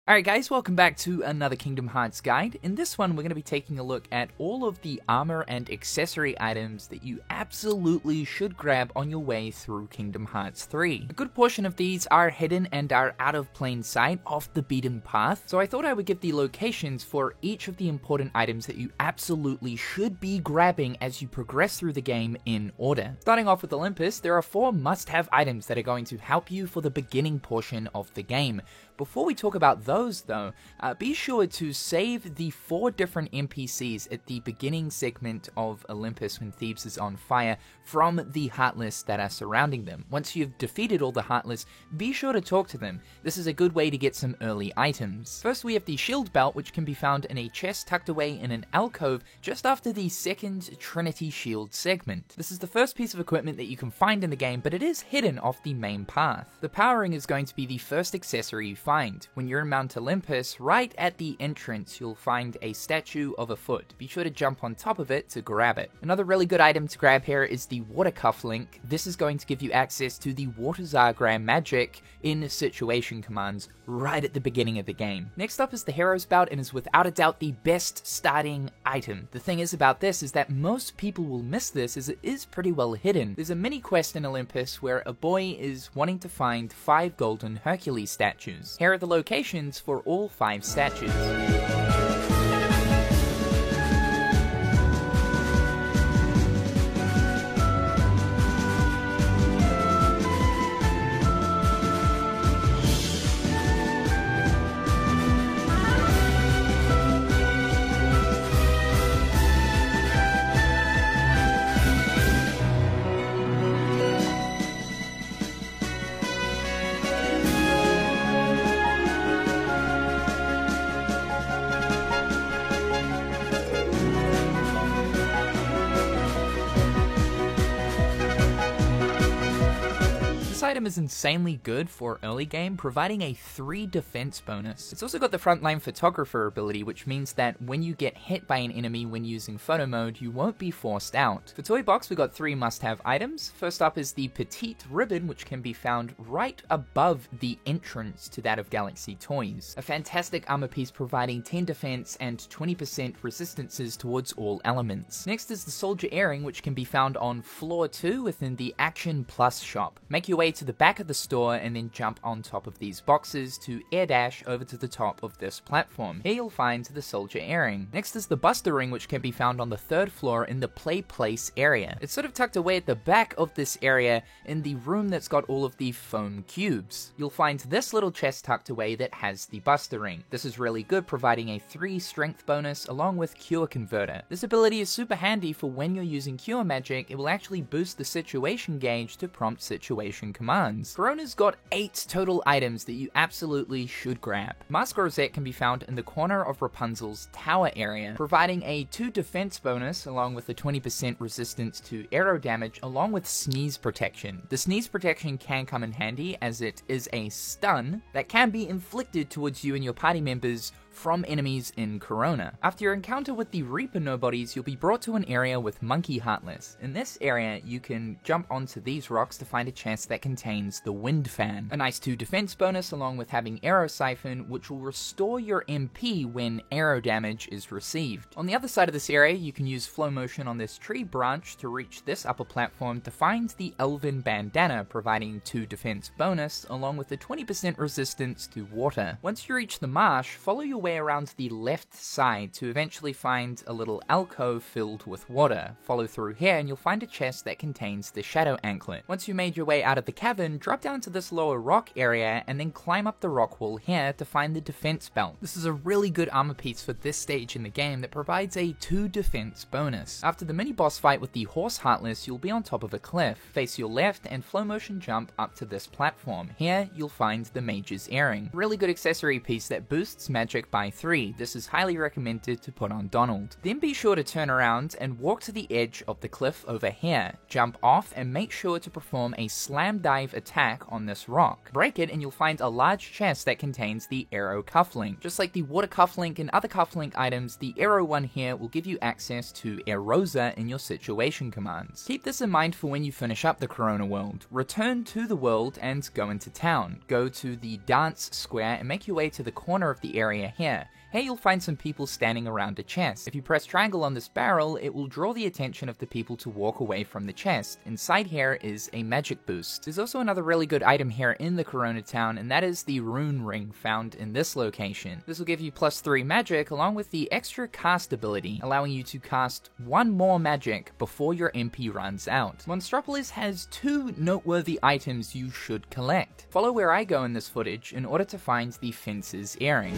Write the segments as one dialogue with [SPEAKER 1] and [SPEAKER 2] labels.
[SPEAKER 1] Alright guys, welcome back to another Kingdom Hearts guide. In this one, we're going to be taking a look at all of the armor and accessory items that you absolutely should grab on your way through Kingdom Hearts 3. A good portion of these are hidden and are out of plain sight, off the beaten path, so I thought I would give the locations for each of the important items that you absolutely should be grabbing as you progress through the game in order. Starting off with Olympus, there are 4 must-have items that are going to help you for the beginning portion of the game. Before we talk about those though, be sure to save the 4 different NPCs at the beginning segment of Olympus when Thebes is on fire from the Heartless that are surrounding them. Once you've defeated all the Heartless, be sure to talk to them. This is a good way to get some early items. First we have the shield belt, which can be found in a chest tucked away in an alcove just after the second Trinity shield segment. This is the first piece of equipment that you can find in the game, but it is hidden off the main path. The power ring is going to be the first accessory you find. When you're in Mount Olympus, right at the entrance, you'll find a statue of a foot. Be sure to jump on top of it to grab it. Another really good item to grab here is the water cuff link. This is going to give you access to the water Zargram magic in situation commands right at the beginning of the game. Next up is the hero's belt and is without a doubt the best starting item. The thing is about this is that most people will miss this as it is pretty well hidden. There's a mini quest in Olympus where a boy is wanting to find 5 golden Hercules statues. Here are the locations for all 5 statues. This item is insanely good for early game, providing a 3 defense bonus. It's also got the frontline photographer ability, which means that when you get hit by an enemy when using photo mode, you won't be forced out. For Toy Box, we got 3 must-have items. First up is the Petite Ribbon, which can be found right above the entrance to that of Galaxy Toys. A fantastic armor piece providing 10 defense and 20% resistances towards all elements. Next is the Soldier Earring, which can be found on floor 2 within the Action Plus shop. Make your way to the back of the store and then jump on top of these boxes to air dash over to the top of this platform. Here you'll find the Soldier Earring. Next is the Buster Ring, which can be found on the 3rd floor in the Play Place area. It's sort of tucked away at the back of this area in the room that's got all of the foam cubes. You'll find this little chest tucked away that has the Buster Ring. This is really good, providing a 3 strength bonus along with Cure Converter. This ability is super handy for when you're using Cure Magic. It will actually boost the situation gauge to prompt situation commands. Corona's got 8 total items that you absolutely should grab. Mask Rosette can be found in the corner of Rapunzel's tower area, providing a 2 defense bonus along with a 20% resistance to arrow damage along with sneeze protection. The sneeze protection can come in handy as it is a stun that can be inflicted towards you and your party members from enemies in Corona. After your encounter with the Reaper Nobodies, you'll be brought to an area with Monkey Heartless. In this area, you can jump onto these rocks to find a chest that contains the Wind Fan. A nice 2 defense bonus along with having Arrow Siphon, which will restore your MP when arrow damage is received. On the other side of this area, you can use Flow Motion on this tree branch to reach this upper platform to find the Elven Bandana, providing 2 defense bonus along with a 20% resistance to water. Once you reach the marsh, follow your way around the left side to eventually find a little alcove filled with water. Follow through here and you'll find a chest that contains the Shadow Anklet. Once you made your way out of the cavern, drop down to this lower rock area and then climb up the rock wall here to find the defense belt. This is a really good armor piece for this stage in the game that provides a 2 defense bonus. After the mini boss fight with the Horse Heartless, you'll be on top of a cliff. Face your left and flow motion jump up to this platform. Here you'll find the Mage's Earring. Really good accessory piece that boosts magic by 3. This is highly recommended to put on Donald. Then be sure to turn around and walk to the edge of the cliff over here. Jump off and make sure to perform a slam dive attack on this rock. Break it and you'll find a large chest that contains the arrow cufflink. Just like the water cufflink and other cufflink items, the arrow one here will give you access to Erosa in your situation commands. Keep this in mind for when you finish up the Corona world. Return to the world and go into town. Go to the dance square and make your way to the corner of the area here. Here you'll find some people standing around a chest. If you press triangle on this barrel, it will draw the attention of the people to walk away from the chest. Inside here is a magic boost. There's also another really good item here in the Corona town, and that is the rune ring found in this location. This will give you +3 magic along with the extra cast ability, allowing you to cast 1 more magic before your MP runs out. Monstropolis has 2 noteworthy items you should collect. Follow where I go in this footage in order to find the Fencer's Earring.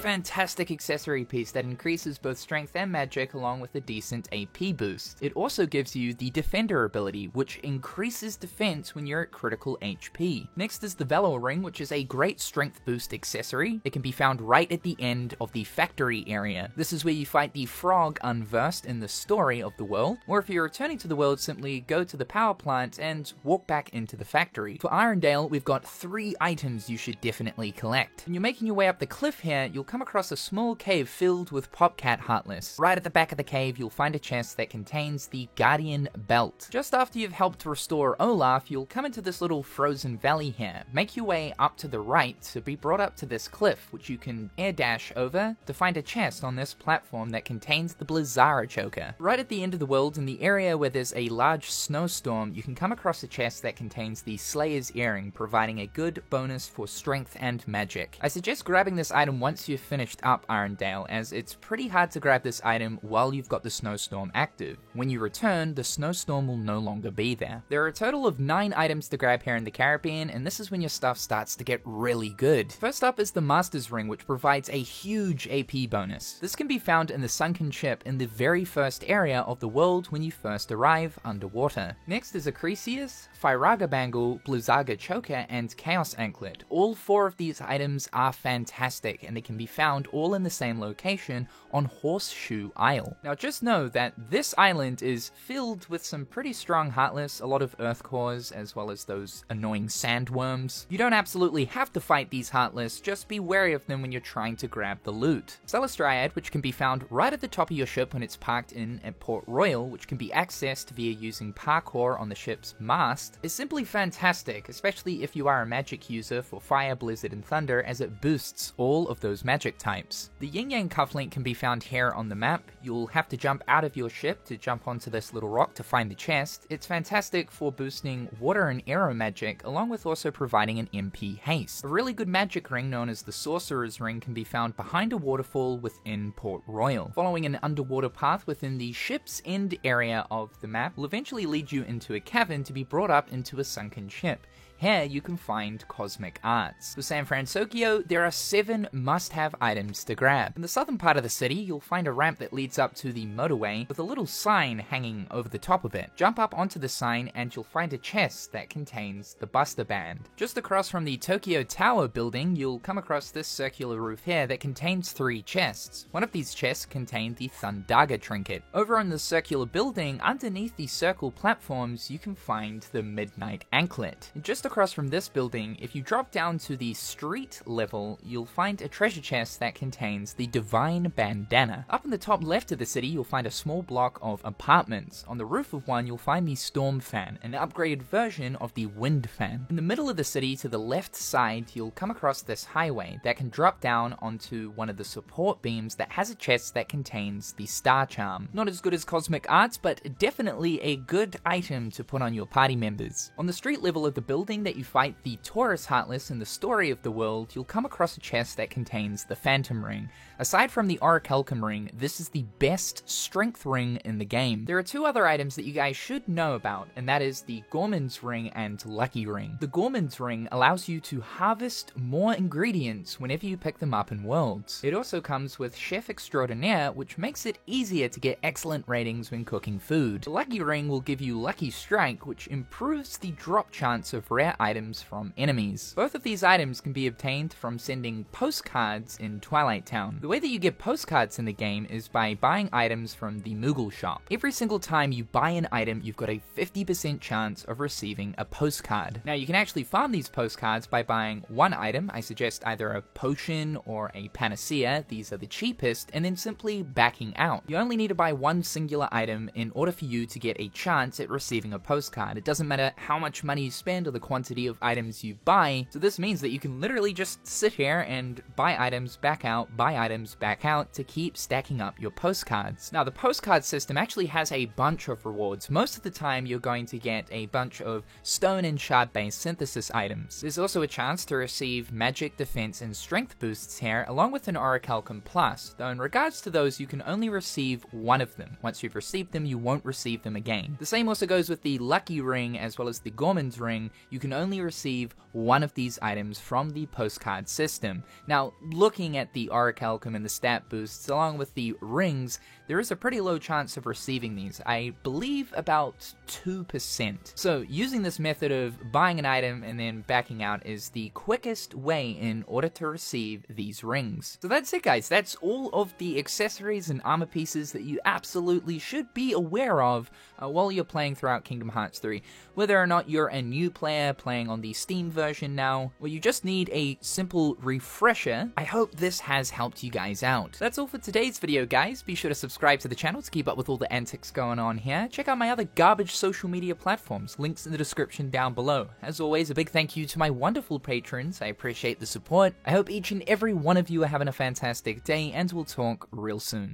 [SPEAKER 1] Fantastic accessory piece that increases both strength and magic along with a decent AP boost. It also gives you the Defender ability, which increases defense when you're at critical HP. Next is the Valor Ring, which is a great strength boost accessory. It can be found right at the end of the factory area. This is where you fight the frog unversed in the story of the world, or if you're returning to the world, simply go to the power plant and walk back into the factory. For Irondale, we've got 3 items you should definitely collect. When you're making your way up the cliff here, you'll come across a small cave filled with Popcat Heartless. Right at the back of the cave, you'll find a chest that contains the Guardian Belt. Just after you've helped restore Olaf, you'll come into this little frozen valley here. Make your way up to the right to be brought up to this cliff, which you can air dash over to find a chest on this platform that contains the Blizzara Choker. Right at the end of the world, in the area where there's a large snowstorm, you can come across a chest that contains the Slayer's Earring, providing a good bonus for strength and magic. I suggest grabbing this item once you've finished up Irondale, as it's pretty hard to grab this item while you've got the snowstorm active. When you return, the snowstorm will no longer be there. There are a total of 9 items to grab here in the Caribbean, and this is when your stuff starts to get really good. First up is the Master's Ring, which provides a huge AP bonus. This can be found in the sunken ship in the very first area of the world when you first arrive underwater. Next is Acrisius, Firaga Bangle, Blizzaga Choker, and Chaos Anklet. All 4 of these items are fantastic, and they can be found all in the same location on Horseshoe Isle. Now just know that this island is filled with some pretty strong Heartless, a lot of Earth Cores, as well as those annoying sandworms. You don't absolutely have to fight these Heartless, just be wary of them when you're trying to grab the loot. Celestriad, which can be found right at the top of your ship when it's parked in at Port Royal, which can be accessed via using parkour on the ship's mast, is simply fantastic, especially if you are a magic user for Fire, Blizzard, and Thunder, as it boosts all of those magic types. The Yin Yang Cufflink can be found here on the map. You'll have to jump out of your ship to jump onto this little rock to find the chest. It's fantastic for boosting water and arrow magic, along with also providing an MP haste. A really good magic ring known as the Sorcerer's Ring can be found behind a waterfall within Port Royal. Following an underwater path within the ship's end area of the map will eventually lead you into a cavern to be brought up into a sunken ship. Here you can find Cosmic Arts. For San Francisco, there are 7 must-have items to grab. In the southern part of the city, you'll find a ramp that leads up to the motorway with a little sign hanging over the top of it. Jump up onto the sign and you'll find a chest that contains the Buster Band. Just across from the Tokyo Tower building, you'll come across this circular roof here that contains 3 chests. One of these chests contained the Thundaga Trinket. Over on the circular building, underneath the circle platforms, you can find the Midnight Anklet. Just across from this building, if you drop down to the street level, you'll find a treasure chest that contains the Divine Bandana. Up in the top left of the city, you'll find a small block of apartments. On the roof of one, you'll find the Storm Fan, an upgraded version of the Wind Fan. In the middle of the city, to the left side, you'll come across this highway that can drop down onto one of the support beams that has a chest that contains the Star Charm. Not as good as Cosmic Arts, but definitely a good item to put on your party members. On the street level of the building, time that you fight the Taurus Heartless in the story of the world, you'll come across a chest that contains the Phantom Ring. Aside from the Orichalcum Ring, this is the best strength ring in the game. There are two other items that you guys should know about, and that is the Gorman's Ring and Lucky Ring. The Gorman's Ring allows you to harvest more ingredients whenever you pick them up in Worlds. It also comes with Chef Extraordinaire, which makes it easier to get excellent ratings when cooking food. The Lucky Ring will give you Lucky Strike, which improves the drop chance of rare items from enemies. Both of these items can be obtained from sending postcards in Twilight Town. The way that you get postcards in the game is by buying items from the Moogle shop. Every single time you buy an item, you've got a 50% chance of receiving a postcard. Now, you can actually farm these postcards by buying one item. I suggest either a potion or a panacea, these are the cheapest, and then simply backing out. You only need to buy one singular item in order for you to get a chance at receiving a postcard. It doesn't matter how much money you spend or the quantity of items you buy, so this means that you can literally just sit here and buy items, back out, buy items, back out to keep stacking up your postcards. Now, the postcard system actually has a bunch of rewards. Most of the time, you're going to get a bunch of stone and shard-based synthesis items. There's also a chance to receive magic, defense, and strength boosts here, along with an Orichalcum Plus, though in regards to those, you can only receive one of them. Once you've received them, you won't receive them again. The same also goes with the Lucky Ring as well as the Gorman's Ring. You can only receive one of these items from the postcard system. Now, looking at the Orichalcum and the stat boosts, along with the rings, there is a pretty low chance of receiving these. I believe about 2%. So using this method of buying an item and then backing out is the quickest way in order to receive these rings. So that's it, guys. That's all of the accessories and armor pieces that you absolutely should be aware of while you're playing throughout Kingdom Hearts 3. Whether or not you're a new player playing on the Steam version now, or you just need a simple refresher, I hope this has helped you guys out. That's all for today's video, guys. Be sure to subscribe to the channel to keep up with all the antics going on here. Check out my other garbage social media platforms, links in the description down below. As always, a big thank you to my wonderful patrons. I appreciate the support. I hope each and every one of you are having a fantastic day, and we'll talk real soon.